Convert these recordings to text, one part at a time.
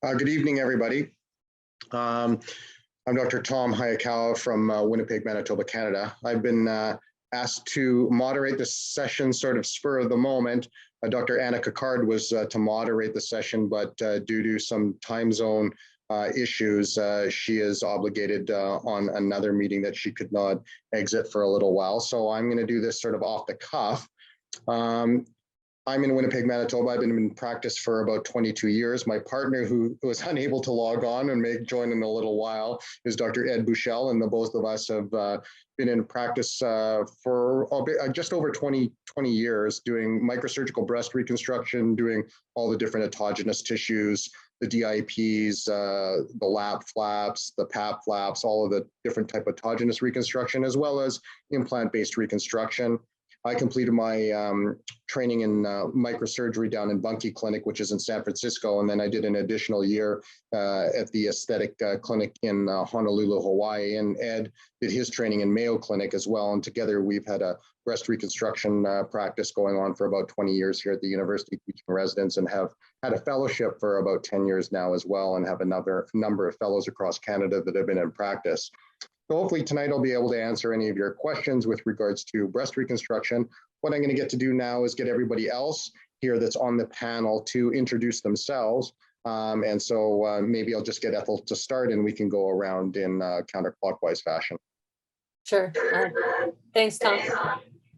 Good evening, everybody. I'm Dr. Tom Hayakawa from Winnipeg, Manitoba, Canada. I've been asked to moderate this session sort of spur of the moment. Dr. Anna Kakard was to moderate the session, but due to some time zone issues, she is obligated on another meeting that she could not exit for a little while. So I'm going to do this sort of off the cuff. I'm in Winnipeg, Manitoba. I've been in practice for about 22 years. My partner, who was unable to log on and may join in a little while, is Dr. Ed Bushell, and the both of us have been in practice for just over 20 years, doing microsurgical breast reconstruction, doing all the different autogenous tissues, the DIPs, the lap flaps, the PAP flaps, all of the different type of autogenous reconstruction, as well as implant-based reconstruction. I completed my training in microsurgery down in Bunkie Clinic, which is in San Francisco, and then I did an additional year at the aesthetic clinic in Honolulu, Hawaii, and Ed did his training in Mayo Clinic as well, and together we've had a breast reconstruction practice going on for about 20 years here at the university, teaching residents, and have had a fellowship for about 10 years now as well, and have another number of fellows across Canada that have been in practice. So hopefully tonight I'll be able to answer any of your questions with regards to breast reconstruction. What I'm going to get to do now is get everybody else here that's on the panel to introduce themselves. And so maybe I'll just get Ethel to start and we can go around in counterclockwise fashion. Sure. Thanks, Tom.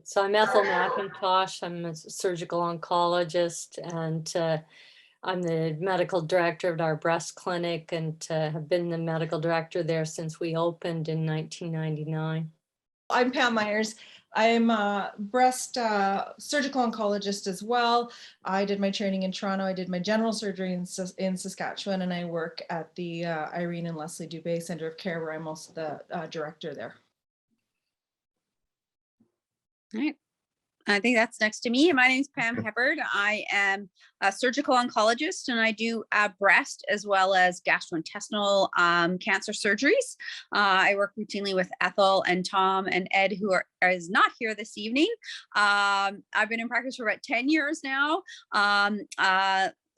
So I'm Ethel McIntosh. I'm a surgical oncologist, and I'm the medical director of our breast clinic, and have been the medical director there since we opened in 1999. I'm Pam Myers. I'm a breast surgical oncologist as well. I did my training in Toronto. I did my general surgery in Saskatchewan, and I work at the Irene and Leslie Dubé Center of Care, where I'm also the director there. All right. I think that's next to me. My name is Pam Heppard. I am a surgical oncologist, and I do breast as well as gastrointestinal cancer surgeries. I work routinely with Ethel and Tom and Ed, who is not here this evening. I've been in practice for about 10 years now.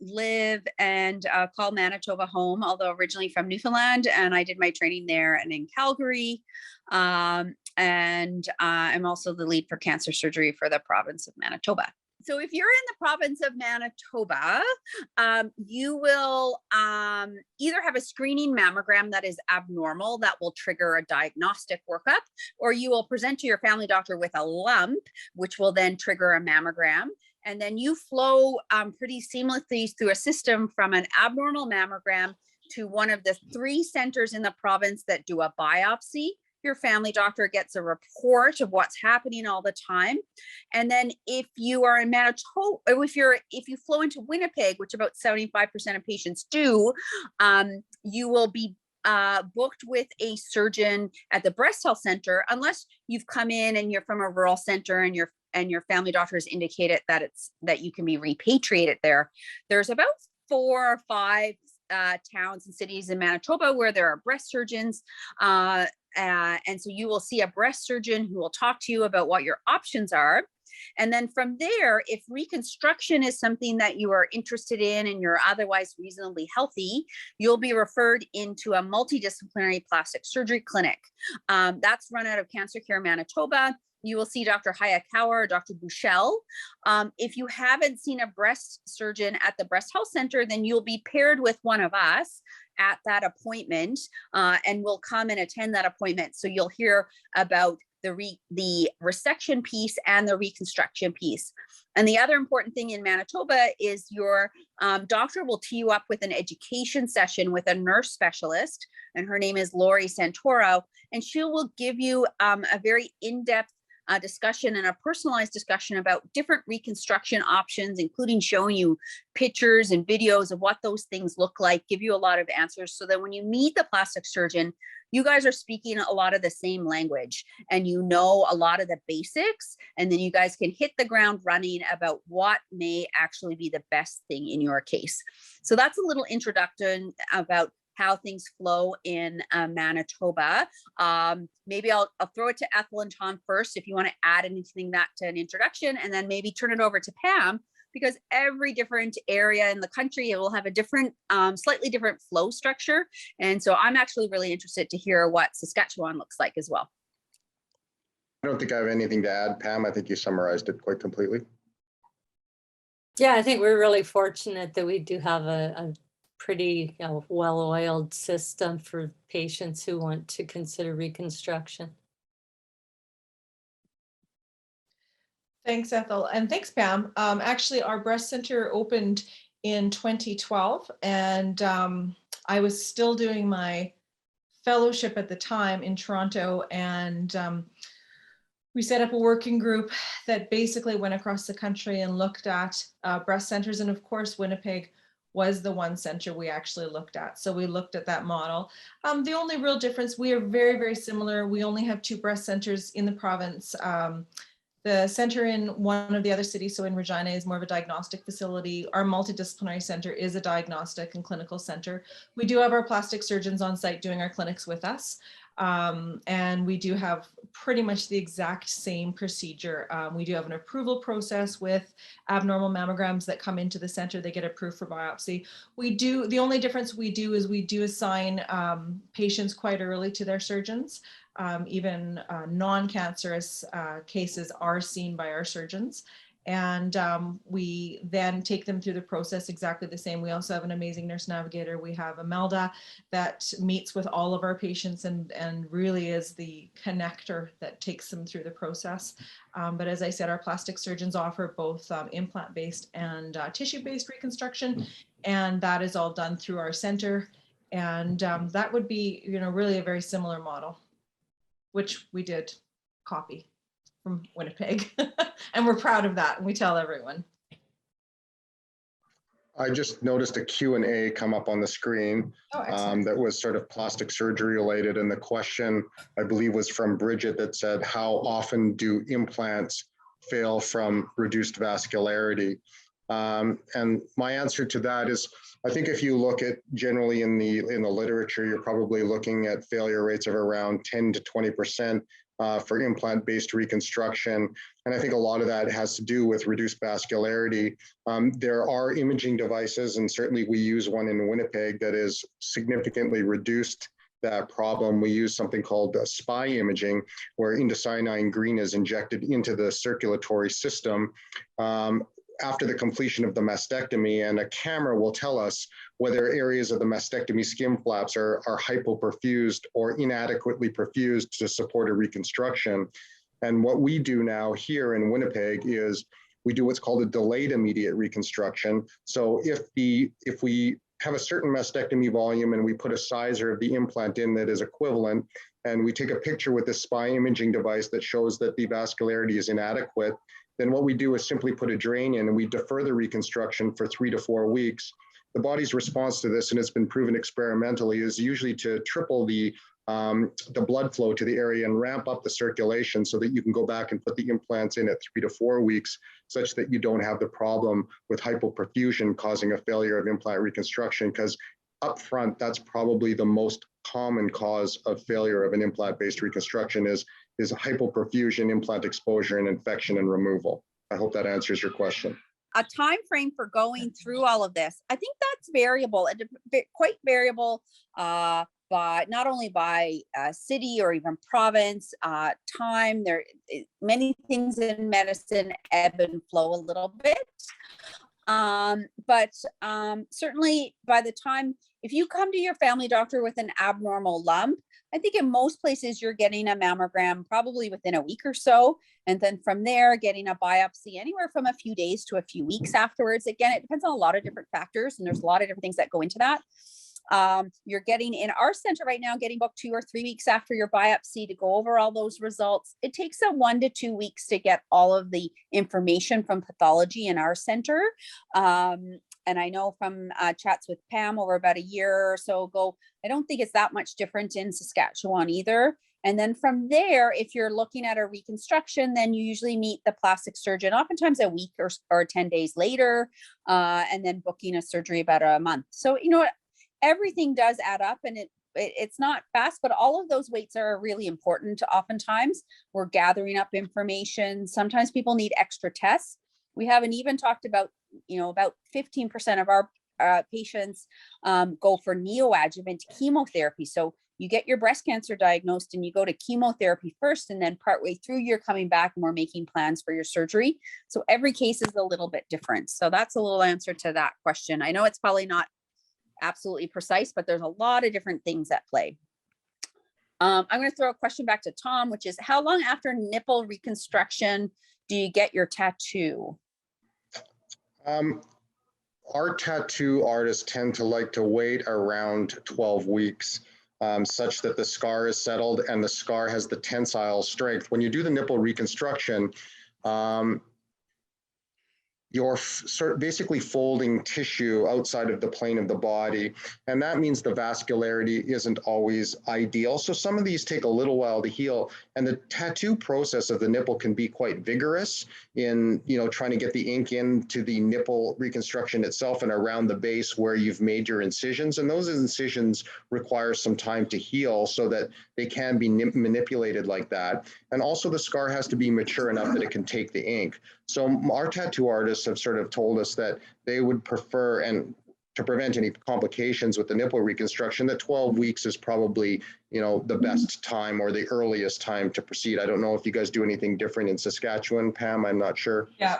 Live and call Manitoba home, although originally from Newfoundland, and I did my training there and in Calgary. And I'm also the lead for cancer surgery for the province of Manitoba. So if you're in the province of Manitoba, you will either have a screening mammogram that is abnormal that will trigger a diagnostic workup, or you will present to your family doctor with a lump, which will then trigger a mammogram. And then you flow pretty seamlessly through a system from an abnormal mammogram to one of the 3 centers in the province that do a biopsy. Your family doctor gets a report of what's happening all the time. And then if you are in Manitoba, if you flow into Winnipeg, which about 75% of patients do, you will be booked with a surgeon at the breast health center, unless you've come in and you're from a rural center and your family doctor has indicated that you can be repatriated there. There's about 4 or 5 towns and cities in Manitoba where there are breast surgeons. And so you will see a breast surgeon who will talk to you about what your options are. And then from there, if reconstruction is something that you are interested in and you're otherwise reasonably healthy, you'll be referred into a multidisciplinary plastic surgery clinic. That's run out of Cancer Care Manitoba. You will see Dr. Hayakawa or Dr. Bushell. If you haven't seen a breast surgeon at the Breast Health Center, then you'll be paired with one of us at that appointment, and we'll come and attend that appointment. So you'll hear about the resection piece and the reconstruction piece. And the other important thing in Manitoba is your doctor will tee you up with an education session with a nurse specialist, and her name is Lori Santoro, and she will give you a very in-depth discussion and a personalized discussion about different reconstruction options, including showing you pictures and videos of what those things look like, give you a lot of answers, so that when you meet the plastic surgeon, you guys are speaking a lot of the same language and you know a lot of the basics, and then you guys can hit the ground running about what may actually be the best thing in your case. So that's a little introduction about how things flow in Manitoba. Maybe I'll throw it to Ethel and Tom first if you want to add anything to an introduction, and then maybe turn it over to Pam because every different area in the country, it will have a different, slightly different flow structure. And so I'm actually really interested to hear what Saskatchewan looks like as well. I don't think I have anything to add, Pam. I think you summarized it quite completely. Yeah, I think we're really fortunate that we do have a pretty well-oiled system for patients who want to consider reconstruction. Thanks, Ethel, and thanks, Pam. Actually, our breast center opened in 2012, and I was still doing my fellowship at the time in Toronto, and we set up a working group that basically went across the country and looked at breast centers. And of course, Winnipeg was the one center we actually looked at. So we looked at that model. The only real difference, we are very, very similar. We only have 2 breast centers in the province. The center in one of the other cities, so in Regina, is more of a diagnostic facility. Our multidisciplinary center is a diagnostic and clinical center. We do have our plastic surgeons on site doing our clinics with us. And we do have pretty much the exact same procedure. We do have an approval process with abnormal mammograms that come into the center. They get approved for biopsy. The only difference we do is we do assign patients quite early to their surgeons. Even non-cancerous cases are seen by our surgeons. And we then take them through the process exactly the same. We also have an amazing nurse navigator. We have Imelda that meets with all of our patients and really is the connector that takes them through the process. But as I said, our plastic surgeons offer both implant-based and tissue-based reconstruction, and that is all done through our center. And that would be, really a very similar model, which we did copy from Winnipeg. And we're proud of that, and we tell everyone. I just noticed a Q&A come up on the screen that was sort of plastic surgery related. And the question, I believe, was from Bridget that said, how often do implants fail from reduced vascularity? And my answer to that is, I think if you look at generally in the literature, you're probably looking at failure rates of around 10 to 20% for implant-based reconstruction. And I think a lot of that has to do with reduced vascularity. There are imaging devices, and certainly we use one in Winnipeg that is significantly reduced that problem. We use something called SPY imaging, where indocyanine green is injected into the circulatory system after the completion of the mastectomy, and a camera will tell us whether areas of the mastectomy skin flaps are hypoperfused or inadequately perfused to support a reconstruction. And what we do now here in Winnipeg is we do what's called a delayed immediate reconstruction. So if we have a certain mastectomy volume and we put a sizer of the implant in that is equivalent, and we take a picture with this SPY imaging device that shows that the vascularity is inadequate, then what we do is simply put a drain in and we defer the reconstruction for 3 to 4 weeks. The body's response to this, and it's been proven experimentally, is usually to triple the blood flow to the area and ramp up the circulation so that you can go back and put the implants in at 3 to 4 weeks, such that you don't have the problem with hypoperfusion causing a failure of implant reconstruction. Because up front, that's probably the most common cause of failure of an implant-based reconstruction is hypoperfusion, implant exposure, and infection and removal. I hope that answers your question. A time frame for going through all of this, I think that's variable, and quite variable, but not only by city or even province, time. There many things in medicine ebb and flow a little bit. But certainly by the time, if you come to your family doctor with an abnormal lump, I think in most places you're getting a mammogram probably within a week or so. And then from there, getting a biopsy anywhere from a few days to a few weeks afterwards. Again, it depends on a lot of different factors, and there's a lot of different things that go into that. You're getting in our center right now, getting booked 2 or 3 weeks after your biopsy to go over all those results. It takes 1 to 2 weeks to get all of the information from pathology in our center. And I know from chats with Pam over about a year or so ago, I don't think it's that much different in Saskatchewan either. And then from there, if you're looking at a reconstruction, then you usually meet the plastic surgeon, oftentimes a week or 10 days later, and then booking a surgery about a month. So, everything does add up, and it's not fast, but all of those weights are really important. Oftentimes we're gathering up information. Sometimes people need extra tests. We haven't even talked about about 15% of our patients go for neoadjuvant chemotherapy. So you get your breast cancer diagnosed and you go to chemotherapy first, and then partway through you're coming back and we're making plans for your surgery. So every case is a little bit different. So that's a little answer to that question. I know it's probably not absolutely precise, but there's a lot of different things at play. I'm going to throw a question back to Tom, which is, how long after nipple reconstruction do you get your tattoo? Our tattoo artists tend to like to wait around 12 weeks, such that the scar is settled and the scar has the tensile strength. When you do the nipple reconstruction, you're basically folding tissue outside of the plane of the body. And that means the vascularity isn't always ideal. So some of these take a little while to heal. And the tattoo process of the nipple can be quite vigorous in, trying to get the ink into the nipple reconstruction itself and around the base where you've made your incisions. And those incisions require some time to heal so that they can be manipulated like that. And also the scar has to be mature enough that it can take the ink. So our tattoo artists have sort of told us that they would prefer, and to prevent any complications with the nipple reconstruction, that 12 weeks is probably, the best time or the earliest time to proceed. I don't know if you guys do anything different in Saskatchewan, Pam, I'm not sure. Yeah,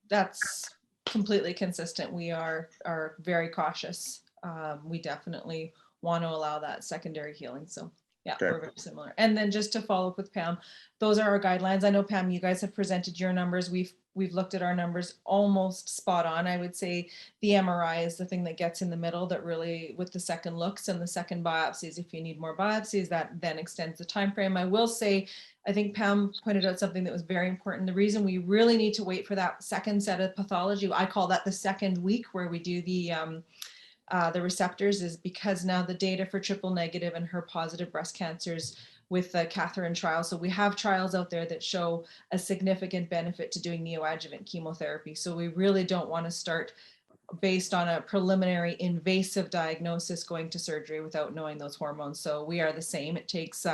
that's completely consistent. We are very cautious. We definitely want to allow that secondary healing. So yeah, Okay. we're very similar. And then just to follow up with Pam, those are our guidelines. I know, Pam, you guys have presented your numbers. We've looked at our numbers almost spot on. I would say the MRI is the thing that gets in the middle, that really, with the second looks and the second biopsies, if you need more biopsies, that then extends the time frame. I will say, I think Pam pointed out something that was very important. The reason we really need to wait for that second set of pathology, I call that the second week, where we do the receptors, is because now the data for triple negative and HER positive breast cancers with the Catherine trial. So we have trials out there that show a significant benefit to doing neoadjuvant chemotherapy. So we really don't want to start based on a preliminary invasive diagnosis going to surgery without knowing those hormones. So we are the same. It takes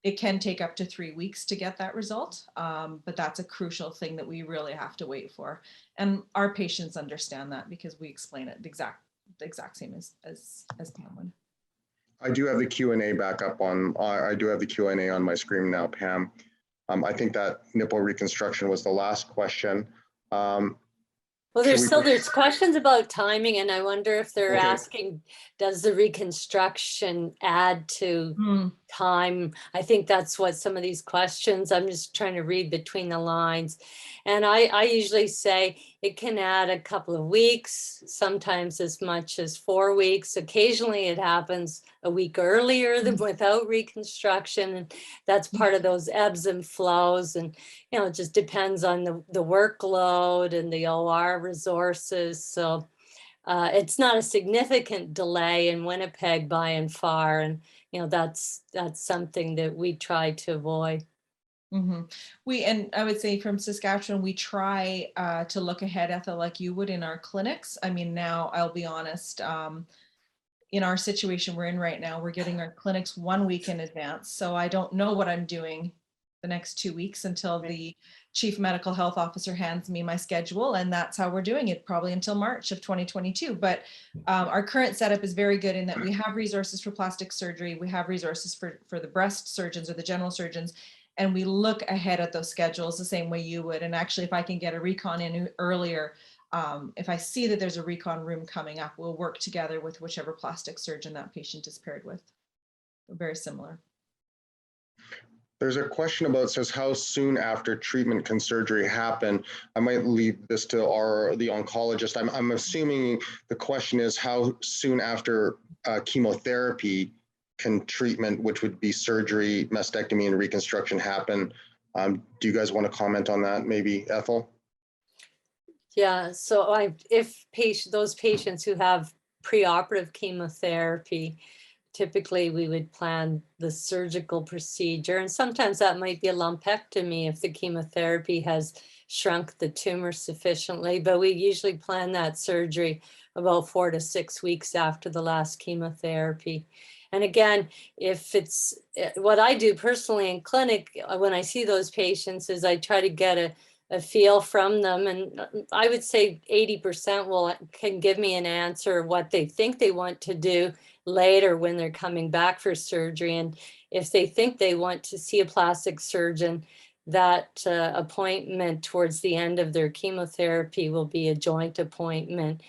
it can take up to 3 weeks to get that result, but that's a crucial thing that we really have to wait for. And our patients understand that because we explain it the exact same as Pam would. I do have the Q&A back up on, I do have the Q&A on my screen now, Pam. I think that nipple reconstruction was the last question. Well, there's questions about timing, and I wonder if they're asking, does the reconstruction add to time? I think that's what some of these questions, I'm just trying to read between the lines. And I usually say it can add a couple of weeks, sometimes as much as 4 weeks. Occasionally it happens a week earlier than without reconstruction. And that's part of those ebbs and flows. And, it just depends on the workload and the OR resources. So it's not a significant delay in Winnipeg by and far. And, that's something that we try to avoid. And I would say from Saskatchewan, we try to look ahead, Ethel, like you would in our clinics. I mean, now I'll be honest, in our situation we're in right now, we're getting our clinics 1 week in advance. So I don't know what I'm doing the next 2 weeks until the chief medical health officer hands me my schedule. And that's how we're doing it, probably until March of 2022. But our current setup is very good in that we have resources for plastic surgery. We have resources for the breast surgeons or the general surgeons. And we look ahead at those schedules the same way you would. And actually, if I can get a recon in earlier, if I see that there's a recon room coming up, we'll work together with whichever plastic surgeon that patient is paired with. We're very similar. There's a question about, says, how soon after treatment can surgery happen? I might leave this to the oncologist. I'm assuming the question is how soon after chemotherapy can treatment, which would be surgery, mastectomy, and reconstruction, happen? Do you guys want to comment on that, maybe, Ethel? Yeah, so if those patients who have preoperative chemotherapy, typically we would plan the surgical procedure, and sometimes that might be a lumpectomy if the chemotherapy has shrunk the tumor sufficiently, but we usually plan that surgery about 4 to 6 weeks after the last chemotherapy. And again, if what I do personally in clinic, when I see those patients, is I try to get a a feel from them. And I would say 80% can give me an answer of what they think they want to do later when they're coming back for surgery. And if they think they want to see a plastic surgeon, that appointment towards the end of their chemotherapy will be a joint appointment,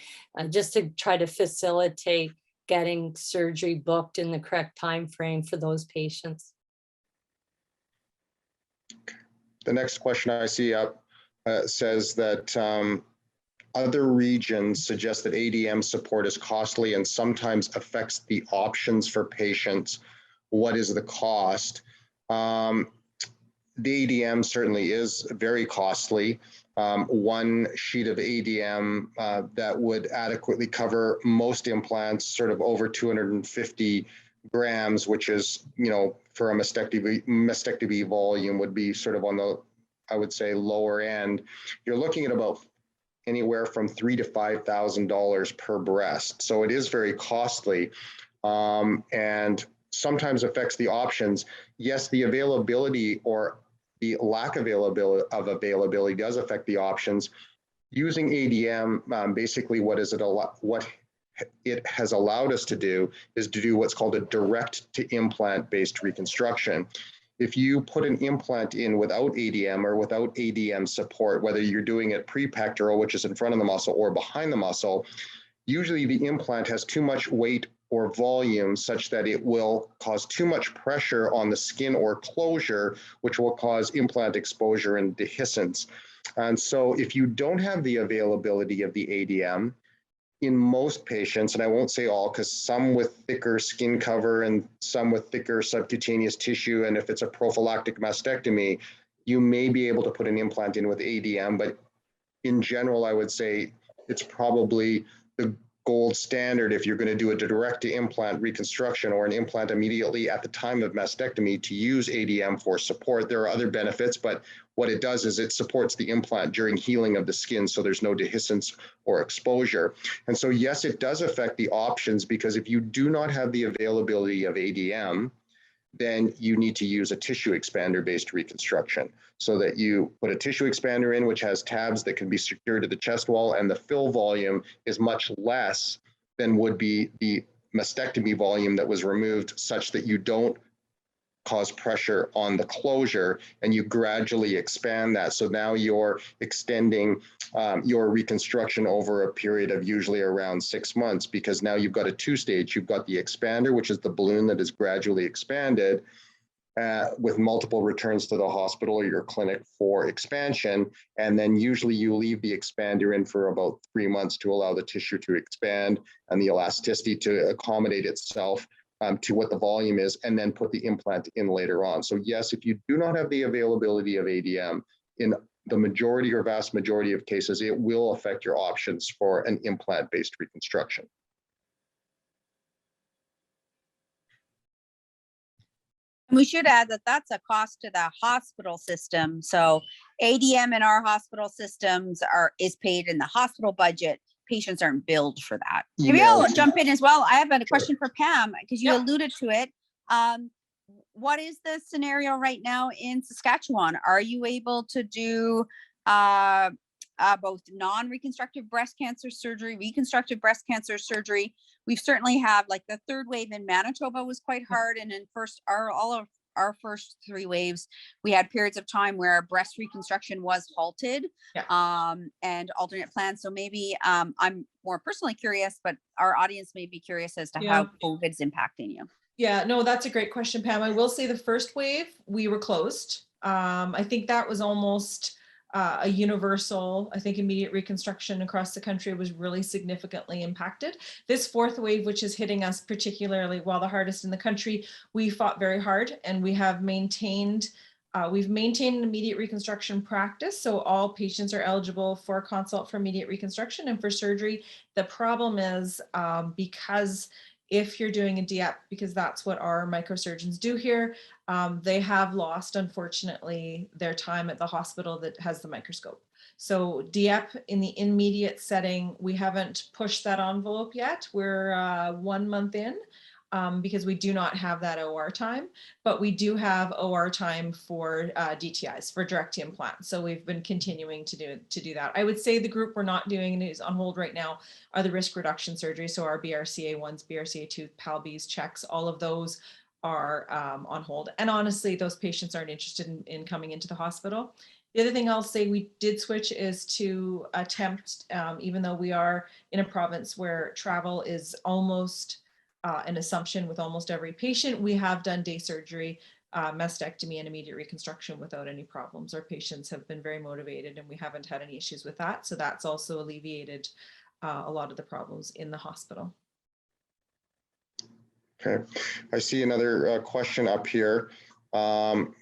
just to try to facilitate getting surgery booked in the correct time frame for those patients. The next question I see up says that other regions suggest that ADM support is costly and sometimes affects the options for patients. What is the cost? The ADM certainly is very costly. One sheet of ADM that would adequately cover most implants, sort of over 250 grams, which is, you know, for a mastectomy volume would be sort of on the, I would say, lower end. You're looking at about anywhere from $3,000 to $5,000 per breast. So it is very costly, and sometimes affects the options. Yes, the availability or the lack of availability does affect the options. Using ADM, basically what it has allowed us to do is to do what's called a direct to implant based reconstruction. If you put an implant in without ADM or without ADM support, whether you're doing it pre-pectoral, which is in front of the muscle, or behind the muscle, usually the implant has too much weight or volume such that it will cause too much pressure on the skin or closure, which will cause implant exposure and dehiscence. And so if you don't have the availability of the ADM, in most patients, and I won't say all, because some with thicker skin cover and some with thicker subcutaneous tissue, and if it's a prophylactic mastectomy, you may be able to put an implant in with ADM, but in general, I would say it's probably the gold standard if you're going to do a direct to implant reconstruction or an implant immediately at the time of mastectomy to use ADM for support. There are other benefits, but what it does is it supports the implant during healing of the skin, so there's no dehiscence or exposure. And so yes, it does affect the options, because if you do not have the availability of ADM, then you need to use a tissue expander based reconstruction, so that you put a tissue expander in which has tabs that can be secured to the chest wall, and the fill volume is much less than would be the mastectomy volume that was removed, such that you don't cause pressure on the closure and you gradually expand that. So now you're extending your reconstruction over a period of usually around 6 months, because now you've got a two-stage. You've got the expander, which is the balloon that is gradually expanded with multiple returns to the hospital or your clinic for expansion. And then usually you leave the expander in for about 3 months to allow the tissue to expand and the elasticity to accommodate itself to what the volume is, and then put the implant in later on. So yes, if you do not have the availability of ADM, in the majority or vast majority of cases, it will affect your options for an implant-based reconstruction. We should add that that's a cost to the hospital system. So ADM in our hospital systems is paid in the hospital budget. Patients aren't billed for that. Maybe I'll jump in as well. I have a question for Pam, because you alluded to it. What is the scenario right now in Saskatchewan? Are you able to do both non-reconstructive breast cancer surgery, reconstructive breast cancer surgery? We've certainly have, like, the third wave in Manitoba was quite hard, and in all of our first 3 waves, we had periods of time where breast reconstruction was halted, and alternate plans. So maybe I'm more personally curious, but our audience may be curious as to how COVID's impacting you. Yeah, no, that's a great question, Pam. I will say the first wave, we were closed. I think that was almost a universal. I think immediate reconstruction across the country was really significantly impacted. This 4th wave, which is hitting us particularly, the hardest in the country, we fought very hard, and we have maintained we've maintained an immediate reconstruction practice. So all patients are eligible for a consult for immediate reconstruction and for surgery. The problem is because if you're doing a DIEP, because that's what our microsurgeons do here, they have lost, unfortunately, their time at the hospital that has the microscope. So DIEP in the immediate setting, we haven't pushed that envelope yet. We're 1 month in. because we do not have that OR time, but we do have OR time for DTIs, for direct implant. So we've been continuing to do that. I would say the group we're not doing and is on hold right now are the risk reduction surgery. So our BRCA1s, BRCA2, PALBs checks, all of those are on hold. And honestly, those patients aren't interested in coming into the hospital. The other thing I'll say we did switch is to attempt, even though we are in a province where travel is almost an assumption with almost every patient, we have done day surgery, mastectomy, and immediate reconstruction without any problems. Our patients have been very motivated and we haven't had any issues with that. So that's also alleviated a lot of the problems in the hospital. Okay, I see another question up here.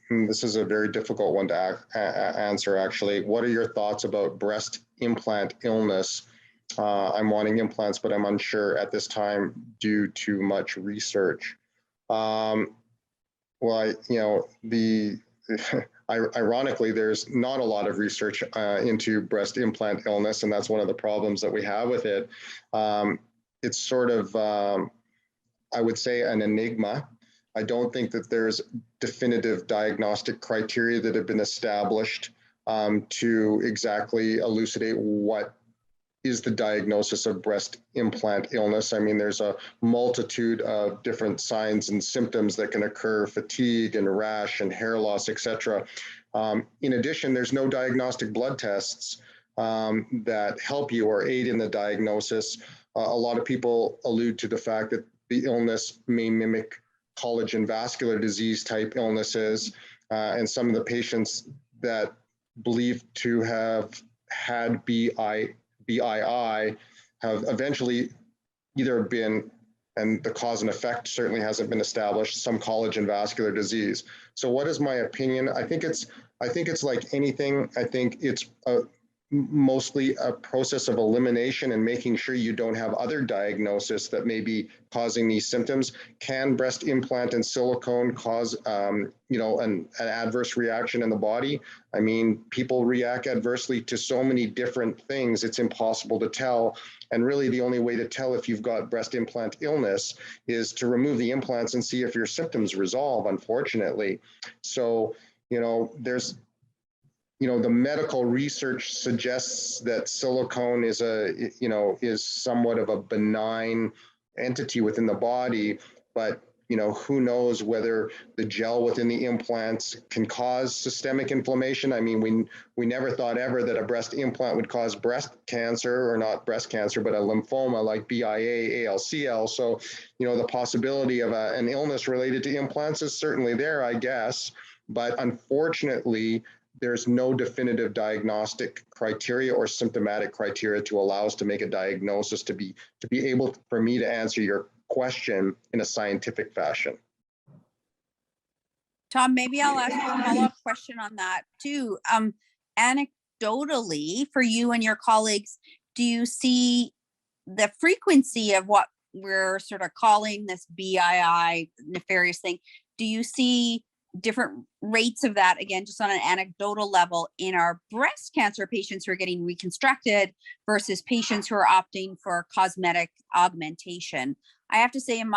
This is a very difficult one to answer, actually. What are your thoughts about breast implant illness? I'm wanting implants, but I'm unsure at this time due to much research. Ironically, there's not a lot of research into breast implant illness, and that's one of the problems that we have with it. It's sort of, I would say, an enigma. I don't think that there's definitive diagnostic criteria that have been established to exactly elucidate what is the diagnosis of breast implant illness. I mean, there's a multitude of different signs and symptoms that can occur: fatigue and rash and hair loss, etc. In addition, there's no diagnostic blood tests that help you or aid in the diagnosis. A lot of people allude to the fact that the illness may mimic collagen vascular disease type illnesses, and some of the patients that believe to have had BII have eventually either been, and the cause and effect certainly hasn't been established, some collagen vascular disease. So what is my opinion? I think it's like anything. I think it's mostly a process of elimination and making sure you don't have other diagnoses that may be causing these symptoms. Can breast implant and silicone cause, an adverse reaction in the body? I mean, people react adversely to so many different things, it's impossible to tell. And really the only way to tell if you've got breast implant illness is to remove the implants and see if your symptoms resolve, unfortunately. So, there's, the medical research suggests that silicone is is somewhat of a benign entity within the body, but who knows whether the gel within the implants can cause systemic inflammation. I mean, we never thought ever that a breast implant would cause breast cancer, or not breast cancer, but a lymphoma like BIA, ALCL. So, the possibility of an illness related to implants is certainly there, I guess. But unfortunately, there's no definitive diagnostic criteria or symptomatic criteria to allow us to make a diagnosis to be able for me to answer your question in a scientific fashion. Tom, maybe I'll ask you a follow-up question on that too. Anecdotally, for you and your colleagues, do you see the frequency of what we're sort of calling this BII nefarious thing? Do you see different rates of that, again, just on an anecdotal level, in our breast cancer patients who are getting reconstructed versus patients who are opting for cosmetic augmentation? I have to say, in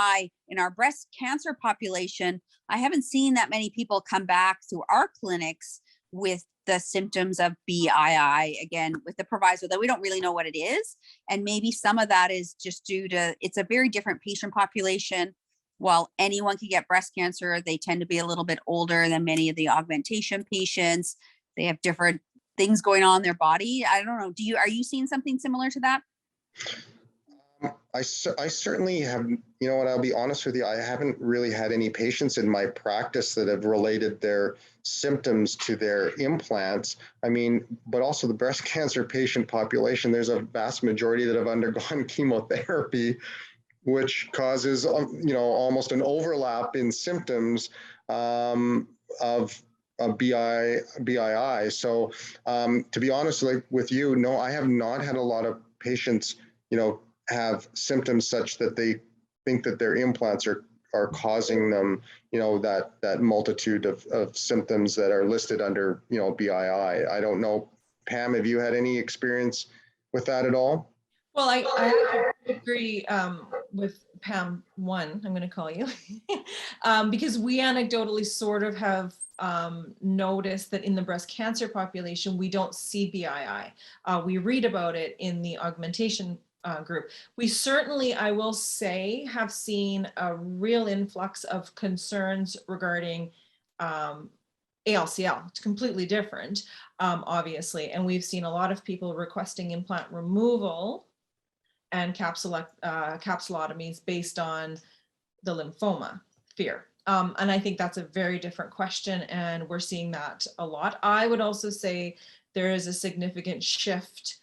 our breast cancer population, I haven't seen that many people come back through our clinics with the symptoms of BII, again, with the proviso that we don't really know what it is. And maybe some of that is just due to, it's a very different patient population. While anyone can get breast cancer, they tend to be a little bit older than many of the augmentation patients. They have different things going on in their body. I don't know. Are you seeing something similar to that? I certainly have, I'll be honest with you, I haven't really had any patients in my practice that have related their symptoms to their implants. I mean, but also the breast cancer patient population, there's a vast majority that have undergone chemotherapy, which causes, almost an overlap in symptoms of BII. So to be honest with you, no, I have not had a lot of patients, have symptoms such that they think that their implants are causing them, that multitude of symptoms that are listed under, BII. I don't know, Pam, have you had any experience with that at all? Well, I agree with Pam 1, I'm going to call you, because we anecdotally sort of have noticed that in the breast cancer population, we don't see BII. We read about it in the augmentation group. We certainly, I will say, have seen a real influx of concerns regarding ALCL. It's completely different, obviously. And we've seen a lot of people requesting implant removal and capsulotomies based on the lymphoma fear. And I think that's a very different question, and we're seeing that a lot. I would also say there is a significant shift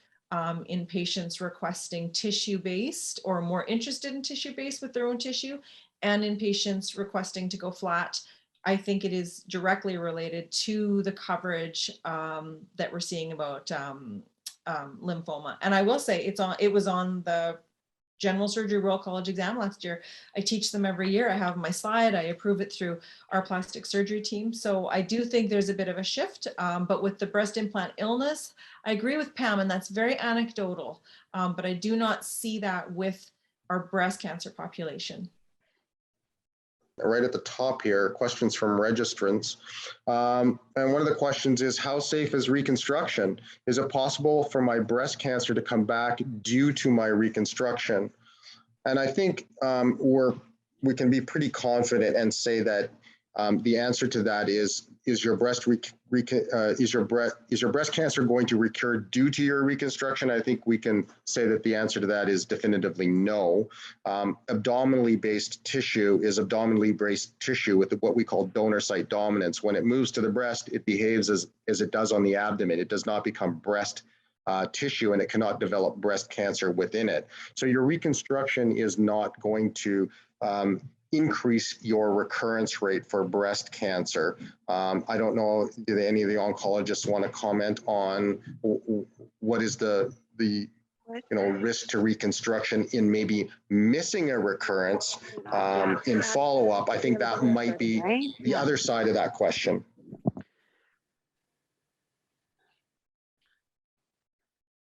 in patients requesting tissue-based or more interested in tissue-based with their own tissue, and in patients requesting to go flat. I think it is directly related to the coverage that we're seeing about lymphoma. And I will say it was on the General Surgery Royal College exam last year. I teach them every year. I have my slide. I approve it through our plastic surgery team. So I do think there's a bit of a shift, but with the breast implant illness, I agree with Pam, and that's very anecdotal, but I do not see that with our breast cancer population. Right at the top here, questions from registrants. And one of the questions is, how safe is reconstruction? Is it possible for my breast cancer to come back due to my reconstruction? And I think we can be pretty confident and say that the answer to that is your breast cancer going to recur due to your reconstruction? I think we can say that the answer to that is definitively no. Abdominally based tissue is abdominally based tissue with what we call donor site dominance. When it moves to the breast, it behaves as it does on the abdomen. It does not become breast tissue, and it cannot develop breast cancer within it. So your reconstruction is not going to increase your recurrence rate for breast cancer. I don't know, do any of the oncologists want to comment on what is the risk to reconstruction in maybe missing a recurrence in follow-up? I think that might be the other side of that question.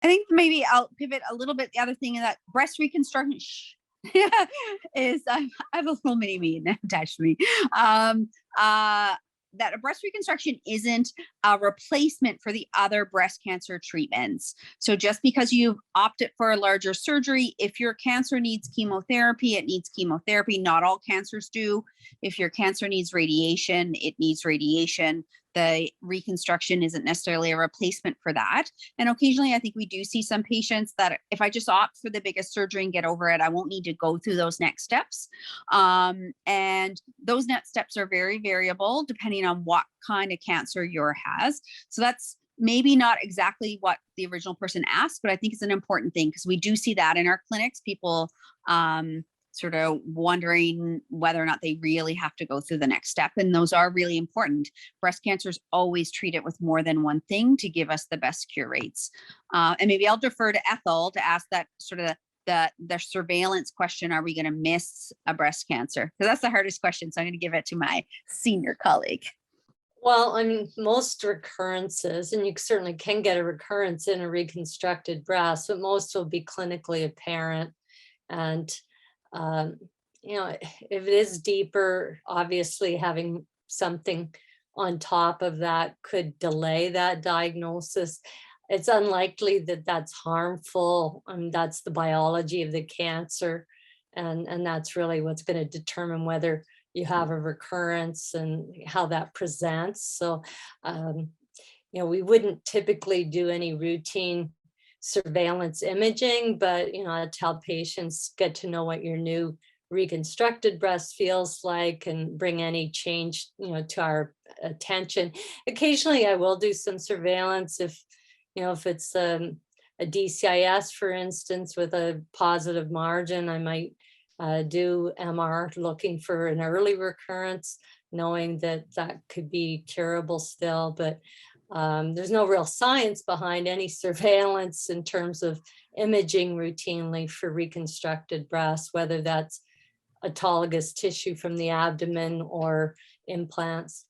I think maybe I'll pivot a little bit. The other thing is that breast reconstruction is I have a little mini me attached to me. That a breast reconstruction isn't a replacement for the other breast cancer treatments. So just because you've opted for a larger surgery, if your cancer needs chemotherapy, it needs chemotherapy. Not all cancers do. If your cancer needs radiation, it needs radiation. The reconstruction isn't necessarily a replacement for that. And occasionally, I think we do see some patients that if I just opt for the biggest surgery and get over it, I won't need to go through those next steps. And those next steps are very variable depending on what kind of cancer yours has. So that's maybe not exactly what the original person asked, but I think it's an important thing because we do see that in our clinics, people sort of wondering whether or not they really have to go through the next step. And those are really important. Breast cancers always treat it with more than one thing to give us the best cure rates. And maybe I'll defer to Ethel to ask that sort of the surveillance question. Are we going to miss a breast cancer? Because that's the hardest question. So I'm going to give it to my senior colleague. Well, I mean, most recurrences, and you certainly can get a recurrence in a reconstructed breast, but most will be clinically apparent. And if it is deeper, obviously having something on top of that could delay that diagnosis. It's unlikely that that's harmful. That's the biology of the cancer. And that's really what's going to determine whether you have a recurrence and how that presents. So, we wouldn't typically do any routine surveillance imaging, but I tell patients, get to know what your new reconstructed breast feels like and bring any change to our attention. Occasionally I will do some surveillance if it's a DCIS, for instance, with a positive margin. I might do MR looking for an early recurrence, knowing that that could be curable still, but there's no real science behind any surveillance in terms of imaging routinely for reconstructed breasts, whether that's autologous tissue from the abdomen or implants.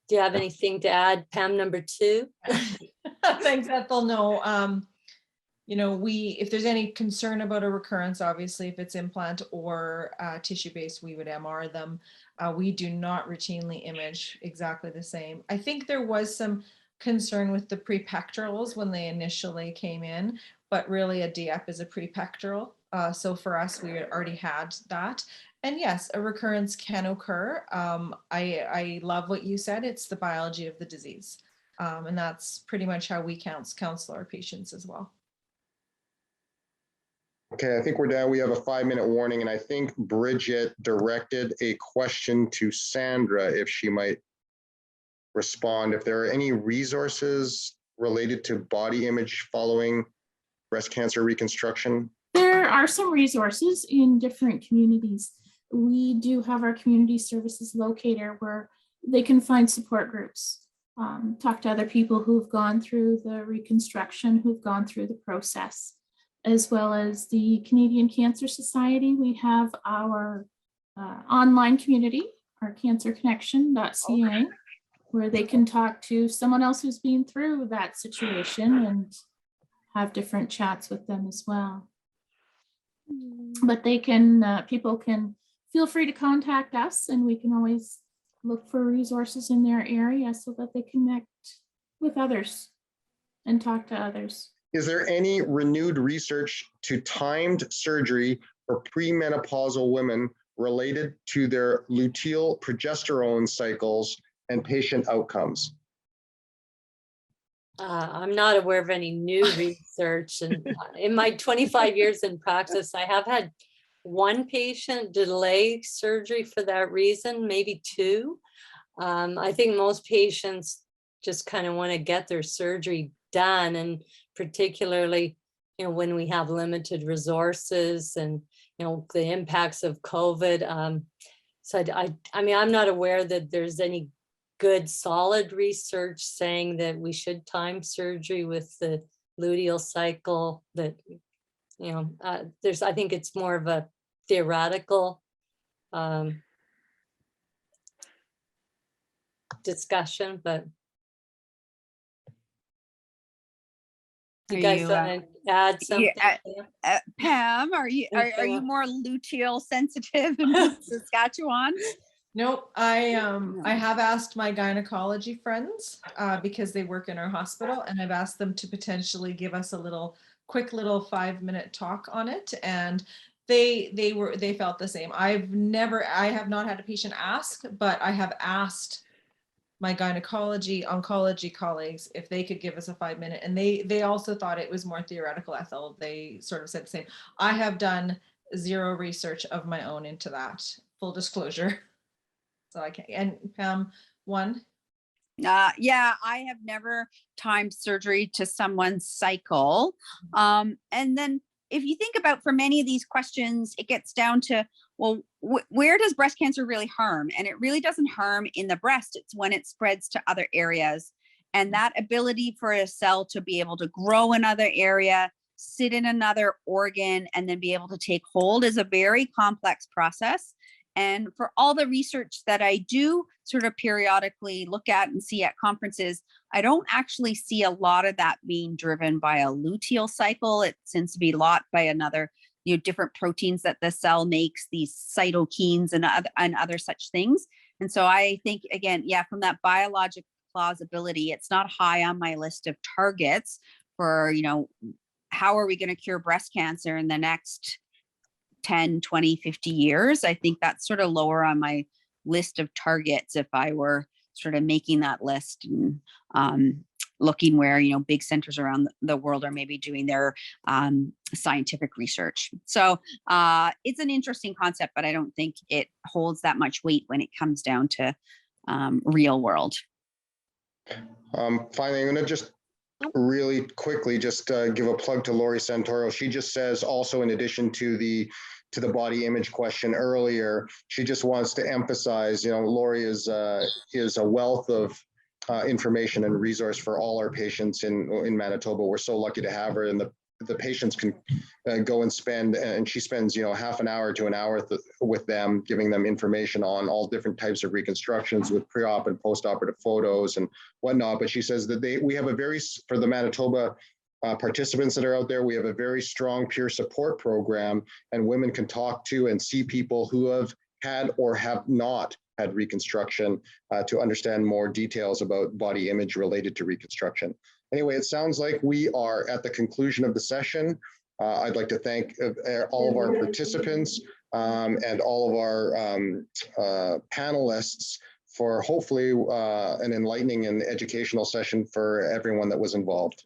Do you have anything to add, Pam, number 2? Thanks, Ethel. No, you know, if there's any concern about a recurrence, obviously if it's implant or tissue-based, we would MR them. We do not routinely image exactly the same. I think there was some concern with the prepectorals when they initially came in, but really a DF is a prepectoral. So for us, we already had that. And yes, a recurrence can occur. I love what you said. It's the biology of the disease. And that's pretty much how we counsel our patients as well. Okay, I think we're down. We have a 5-minute warning, and I think Bridget directed a question to Sandra if she might respond. If there are any resources related to body image following breast cancer reconstruction. There are some resources in different communities. We do have our community services locator where they can find support groups, talk to other people who've gone through the reconstruction, who've gone through the process, as well as the Canadian Cancer Society. We have our online community, our cancerconnection.ca, where they can talk to someone else who's been through that situation and have different chats with them as well. But they can, people can feel free to contact us, and we can always look for resources in their area so that they connect with others and talk to others. Is there any renewed research to timed surgery for premenopausal women related to their luteal progesterone cycles and patient outcomes? I'm not aware of any new research, and in my 25 years in practice, I have had one patient delay surgery for that reason, maybe two. I think most patients just kind of want to get their surgery done, and particularly, you know, when we have limited resources and, you know, the impacts of COVID. So I mean, I'm not aware that there's any good solid research saying that we should time surgery with the luteal cycle. That, you know, I think it's more of a theoretical discussion, but you guys want to add something? Pam, are you more luteal sensitive in Saskatchewan? Nope. I have asked my gynecology friends because they work in our hospital, and I've asked them to potentially give us a quick little 5-minute talk on it, and they felt the same. I have not had a patient ask, but I have asked my oncology colleagues if they could give us a 5-minute, and they also thought it was more theoretical, Ethel. They sort of said the same. I have done zero research of my own into that, full disclosure. So I can't. And Pam, one? Yeah, I have never timed surgery to someone's cycle. And then if you think about, for many of these questions, it gets down to, well, where does breast cancer really harm? And it really doesn't harm in the breast. It's when it spreads to other areas. And that ability for a cell to be able to grow another area, sit in another organ, and then be able to take hold is a very complex process. And for all the research that I do sort of periodically look at and see at conferences, I don't actually see a lot of that being driven by a luteal cycle. It seems to be a lot by another, you know, different proteins that the cell makes, these cytokines and other such things. And so I think, again, yeah, from that biologic plausibility, it's not high on my list of targets for, you know, how are we going to cure breast cancer in the next 10, 20, 50 years. I think that's sort of lower on my list of targets if I were sort of making that list and looking where, you know, big centers around the world are maybe doing their scientific research. So it's an interesting concept, but I don't think it holds that much weight when it comes down to real world. Finally, I'm going to just really quickly just give a plug to Lori Santoro. She just says also, in addition to the body image question earlier, she just wants to emphasize, you know, Lori is a wealth of information and resource for all our patients in Manitoba. We're so lucky to have her, and the patients can go and spend, and she spends, you know, half an hour to an hour with them, giving them information on all different types of reconstructions with pre-op and post-operative photos and whatnot. But she says that we have for the Manitoba participants that are out there. We have a very strong peer support program, and women can talk to and see people who have had or have not had reconstruction to understand more details about body image related to reconstruction. Anyway, it sounds like we are at the conclusion of the session. I'd like to thank all of our participants and all of our panelists for hopefully an enlightening and educational session for everyone that was involved.